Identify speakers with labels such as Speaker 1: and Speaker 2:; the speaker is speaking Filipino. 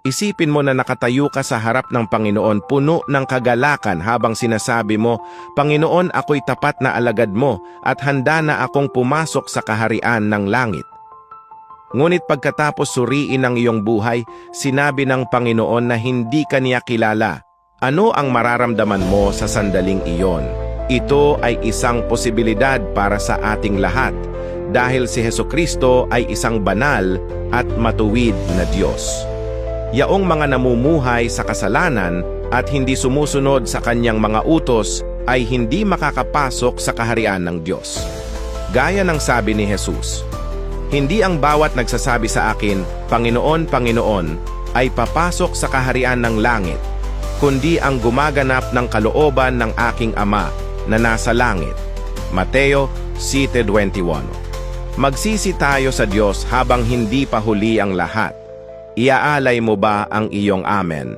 Speaker 1: Isipin mo na nakatayo ka sa harap ng Panginoon puno ng kagalakan habang sinasabi mo, Panginoon, ako'y tapat na alagad mo at handa na akong pumasok sa kaharian ng langit. Ngunit pagkatapos suriin ang iyong buhay, sinabi ng Panginoon na hindi ka niya kilala. Ano ang mararamdaman mo sa sandaling iyon? Ito ay isang posibilidad para sa ating lahat dahil si Hesukristo ay isang banal at matuwid na Diyos. Yaong mga namumuhay sa kasalanan at hindi sumusunod sa kanyang mga utos ay hindi makakapasok sa kaharian ng Diyos. Gaya ng sabi ni Jesus, hindi ang bawat nagsasabi sa akin, Panginoon, Panginoon, ay papasok sa kaharian ng langit, kundi ang gumaganap ng kalooban ng aking Ama na nasa langit. Mateo 7:21. Magsisi tayo sa Diyos habang hindi pa huli ang lahat. Iaalay mo ba ang iyong amen?